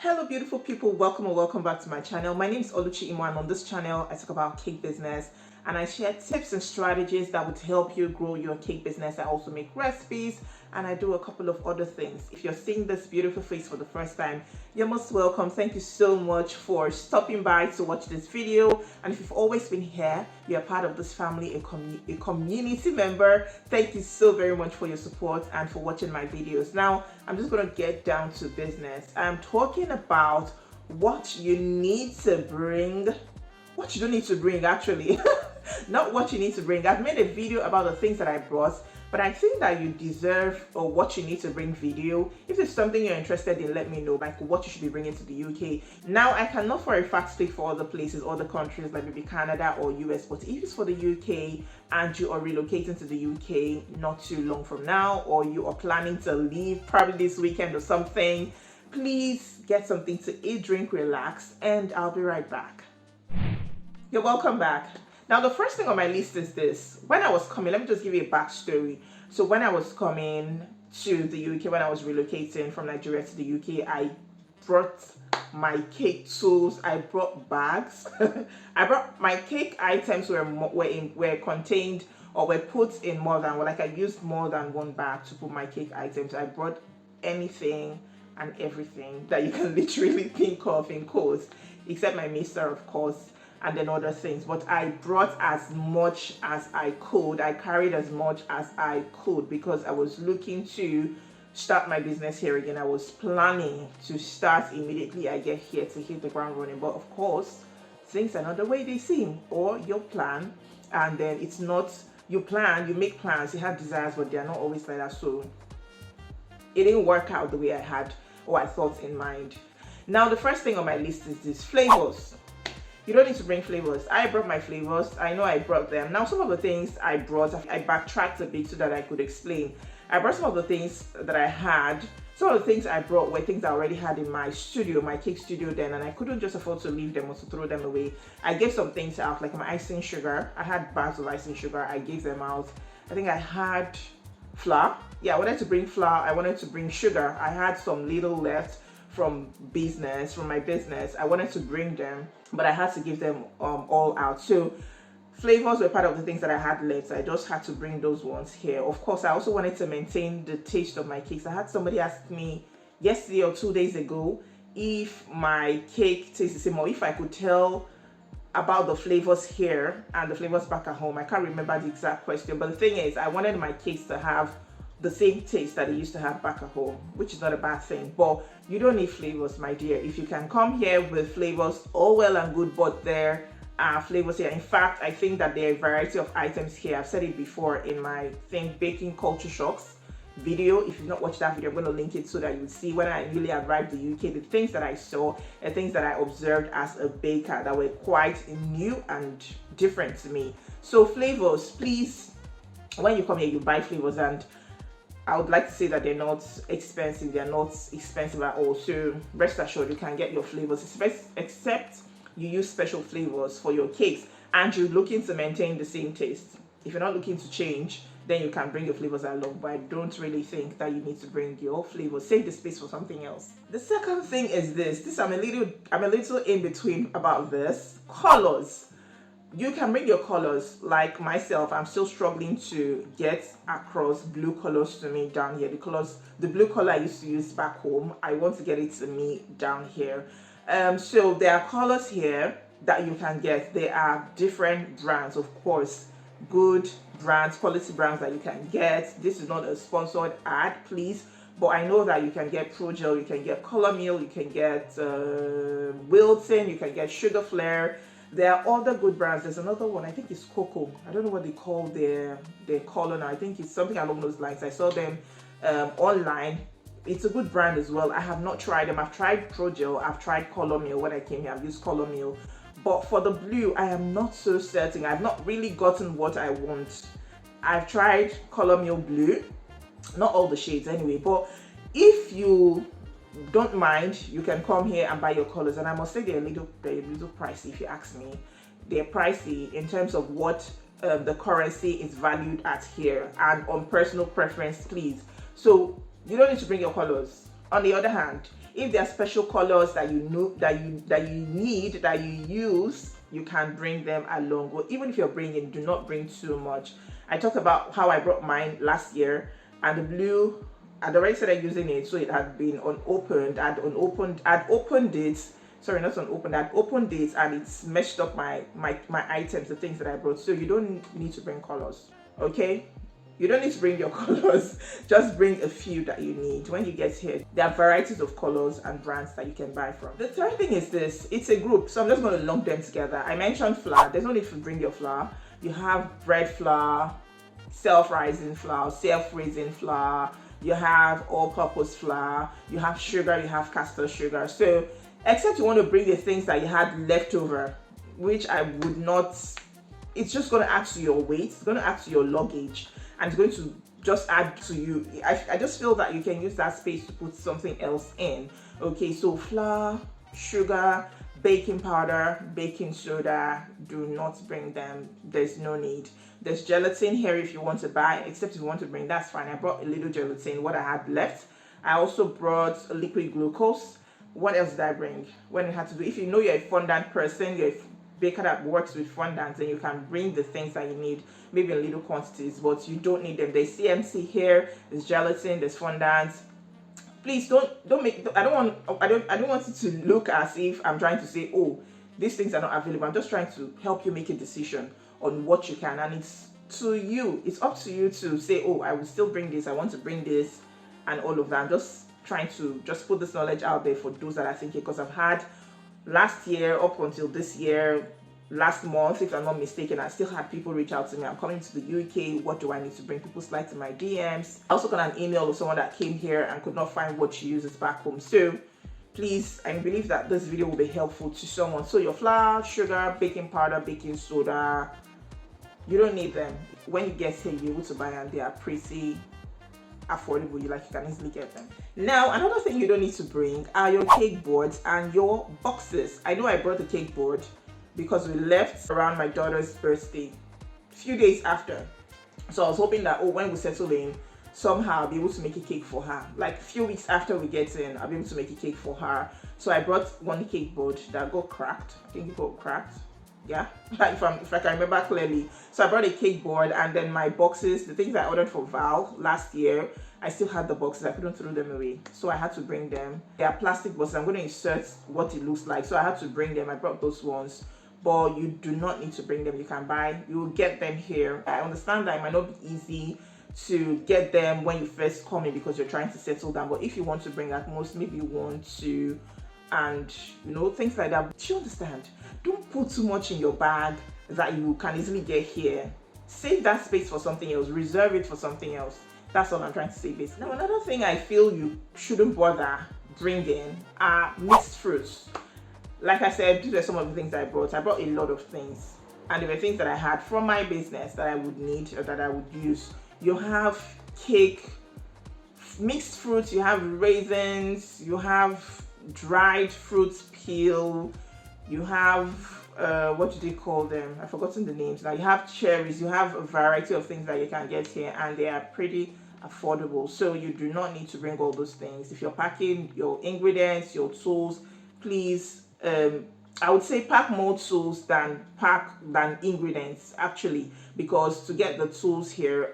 Hello beautiful people, welcome or welcome back to my channel. My name is Oluchi Imo, and on this channel I talk about cake business and I share tips and strategies that would help you grow your cake business. I also make recipes and I do a couple of other things. If you're seeing this beautiful face for the first time, you're most welcome. Thank you so much for stopping by to watch this video, and if you've always been here, you're part of this family, a community member. Thank you so very much for your support and for watching my videos. Now I'm just going to get down to business. I'm talking about what you need to bring, what you don't need to bring actually. Not what you need to bring. I've made a video about the things that I brought, but I think that you deserve or what you need to bring video. If it's something you're interested in, let me know, like what you should be bringing to the UK. Now I cannot for a fact speak for other places, other countries like maybe Canada or US, but if it's for the UK and you are relocating to the UK not too long from now, or you are planning to leave probably this weekend or something, please get something to eat, drink, relax, and I'll be right back. You're welcome back. Now, the first thing on my list is this. When I was coming, let me just give you a backstory. So when I was coming to the UK, when I was relocating from Nigeria to the UK, I brought my cake tools, I brought bags. I brought my cake items were contained or were put in more than, like I used more than one bag to put my cake items. I brought anything and everything that you can literally think of in quotes, except my mixer, of course, and then other things. But I brought as much as I could. I carried as much as I could because I was looking to start my business here again. I was planning to start immediately I get here to hit the ground running. But of course, things are not the way they seem, or you plan and then it's not, you plan, you make plans, you have desires, but they're not always like that. So it didn't work out the way I had or I thought in mind. Now the first thing on my list is this: flavors. You don't need to bring flavors. I brought my flavors. I know I brought them. Now some of the things I brought, I backtracked a bit so that I could explain. I brought some of the things that I had. Some of the things I brought were things I already had in my studio, my cake studio then, and I couldn't just afford to leave them or to throw them away. I gave some things out, like my icing sugar. I had bags of icing sugar. I gave them out. I think I had flour. Yeah, I wanted to bring flour. I wanted to bring sugar. I had some little left from my business. I wanted to bring them, but I had to give them all out. So flavors were part of the things that I had left. I just had to bring those ones here. Of course, I also wanted to maintain the taste of my cakes. I had somebody ask me yesterday or 2 days ago if my cake tastes the same, or if I could tell about the flavors here and the flavors back at home. I can't remember the exact question, but the thing is, I wanted my cakes to have the same taste that they used to have back at home, which is not a bad thing. But you don't need flavors, my dear. If you can come here with flavors, all well and good, but there are flavors here. In fact, I think that there are a variety of items here. I've said it before in my baking culture shocks video. If you've not watched that video, I'm going to link it so that you see when I newly arrived to the UK, the things that I saw and things that I observed as a baker that were quite new and different to me. So flavors, please, when you come here, you buy flavors, and I would like to say that they're not expensive. They're not expensive at all. So rest assured, you can get your flavors, except you use special flavors for your cakes and you're looking to maintain the same taste. If you're not looking to change, then you can bring your flavors along. But I don't really think that you need to bring your flavors. Save the space for something else. The second thing is this. I'm a little in between about this. Colors. You can bring your colors. Like myself, I'm still struggling to get across blue colors to me down here. The blue color I used to use back home, I want to get it to me down here. So there are colors here that you can get. There are different brands, of course, good brands, quality brands that you can get. This is not a sponsored ad, please, but I know that you can get Pro Gel, you can get Color Meal, you can get Wilton, you can get Sugar Flare. There are other good brands. There's another one, I think it's Cocoa. I don't know what they call their color now. I think it's something along those lines. I saw them online. It's a good brand as well. I have not tried them. I've tried Pro Gel. I've tried Color Meal. When I came here, I've used Color Meal. But for the blue, I am not so certain. I've not really gotten what I want. I've tried Color Meal Blue. Not all the shades anyway. But if you don't mind, you can come here and buy your colors, and I must say they're a little pricey. If you ask me, they're pricey in terms of what the currency is valued at here, and on personal preference, please. So you don't need to bring your colors. On the other hand, If there are special colors that you know that you need, that you use, you can bring them along. But even if you're bringing, do not bring too much. I talked about how I brought mine last year, and the blue, I'd already started using it, so it had been unopened. I'd opened it. Sorry, not unopened. I'd opened it, and it's meshed up my items, the things that I brought. So you don't need to bring colors, okay? You don't need to bring your colors. Just bring a few that you need. When you get here, there are varieties of colors and brands that you can buy from. The third thing is this: it's a group, so I'm just going to lump them together. I mentioned flour. There's no need to bring your flour. You have bread flour, self-rising flour, self-raising flour. You have all-purpose flour. You have sugar. You have castor sugar. So, except you want to bring the things that you had left over, which I would not. It's just going to add to your weight. It's going to add to your luggage. And it's going to just add to you. I just feel that you can use that space to put something else in. Okay, so flour, sugar, baking powder, baking soda, do not bring them. There's no need. There's gelatin here if you want to buy, except if you want to bring, that's fine. I brought a little gelatin, what I had left. I also brought a liquid glucose. What else did I bring? When it had to do, if you know you're a fondant person, you're a baker that works with fondants, and you can bring the things that you need, maybe in little quantities, but you don't need them. There's CMC here, there's gelatin, there's fondants. Please don't make. I don't want it to look as if I'm trying to say, oh, these things are not available. I'm just trying to help you make a decision on what you can, and it's to you. It's up to you to say, oh, I will still bring this. I want to bring this, and all of that. I'm just trying to just put this knowledge out there for those that are thinking, because I've had last year up until this year, last month, if I'm not mistaken, I still had people reach out to me. I'm coming to the UK. What do I need to bring? People slide to my DMs. I also got an email of someone that came here and could not find what she uses back home. So please, I believe that this video will be helpful to someone. So your flour, sugar, baking powder, baking soda, you don't need them. When you get here, you're able to buy them. They are pretty affordable. You can easily get them. Now, another thing you don't need to bring are your cake boards and your boxes. I know I brought the cake board because we left around my daughter's birthday, a few days after. So I was hoping that, when we settle in, somehow I'll be able to make a cake for her. Like a few weeks after we get in, I'll be able to make a cake for her. So I brought one cake board that got cracked. I think it got cracked. Yeah, if I can remember clearly. So I brought a cake board, and then my boxes, the things I ordered for Val last year, I still had the boxes. I couldn't throw them away, so I had to bring them. They are plastic boxes. I'm going to insert what it looks like, so I had to bring them. I brought those ones, but you do not need to bring them. You can buy, you will get them here. I understand that it might not be easy to get them when you first come in because you're trying to settle down, but if you want to bring at most maybe 1, 2, and things like that. Do you understand? Don't put too much in your bag that you can easily get here. Save that space for something else. Reserve it for something else. That's all I'm trying to say basically. Now, another thing I feel you shouldn't bother bringing are mixed fruits. Like I said, these are some of the things I brought. I brought a lot of things, and there were things that I had from my business that I would need or that I would use. You have cake, mixed fruits, you have raisins, you have dried fruits peel, you have what do they call them? I've forgotten the names now. You have cherries, you have a variety of things that you can get here, and they are pretty affordable. So you do not need to bring all those things. If you're packing your ingredients, your tools, please, I would say pack more tools than ingredients actually, because to get the tools here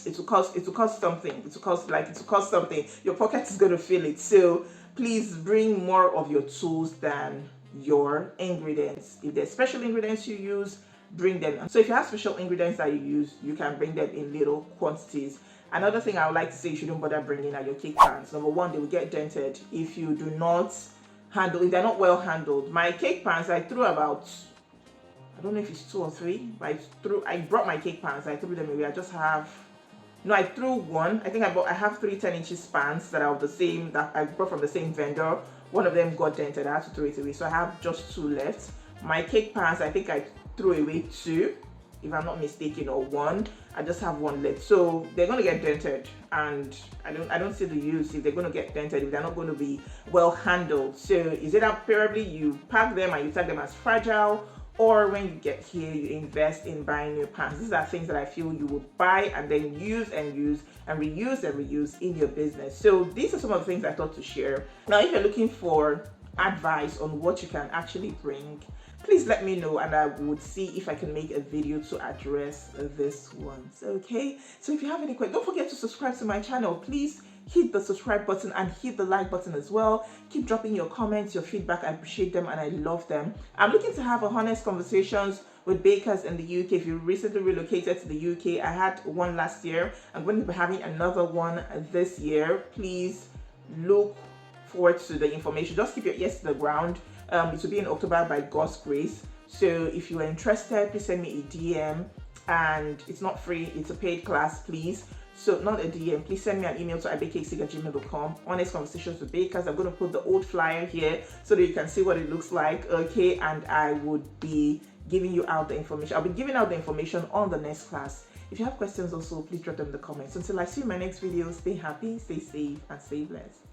it will cost something. It will cost something. Your pocket is going to feel it. So please bring more of your tools than your ingredients. If there's special ingredients you use, bring them. So if you have special ingredients that you use, you can bring them in little quantities. Another thing I would like to say you shouldn't bother bringing are your cake pans. Number one, they will get dented if you do not handle, if they're not well handled. My cake pans, I threw about, I don't know if it's 2 or 3, but I brought my cake pans, I threw them away. I threw one. I think I have 3 10-inch pans that are of the same, that I brought from the same vendor. One of them got dented. I had to throw it away. So I have just 2 left. My cake pans, I think I threw away 2, if I'm not mistaken, or 1. I just have 1 left. So they're going to get dented, and I don't see the use if they're going to get dented, if they're not going to be well handled. So is it preferably you pack them and you tag them as fragile, or when you get here, you invest in buying new pans. These are things that I feel you would buy and then use and use and reuse in your business. So these are some of the things I thought to share. Now, if you're looking for advice on what you can actually bring, please let me know and I would see if I can make a video to address this ones. Okay, so if you have any questions, don't forget to subscribe to my channel. Please hit the subscribe button and hit the like button as well. Keep dropping your comments, your feedback. I appreciate them and I love them. I'm looking to have honest conversations with bakers in the UK. If you recently relocated to the UK, I had one last year. I'm going to be having another one this year. Please look forward to the information. Just keep your ears to the ground. It will be in October by God's grace. So if you are interested, please send me a DM, and it's not free, it's a paid class, please. So not a DM, please send me an email to ibakecakes@gmail.com. Honest conversations with bakers. I'm going to put the old flyer here so that you can see what it looks like. Okay, and I would be giving you out the information. I'll be giving out the information on the next class. If you have questions also, please drop them in the comments. Until I see you in my next video, stay happy, stay safe, and stay blessed.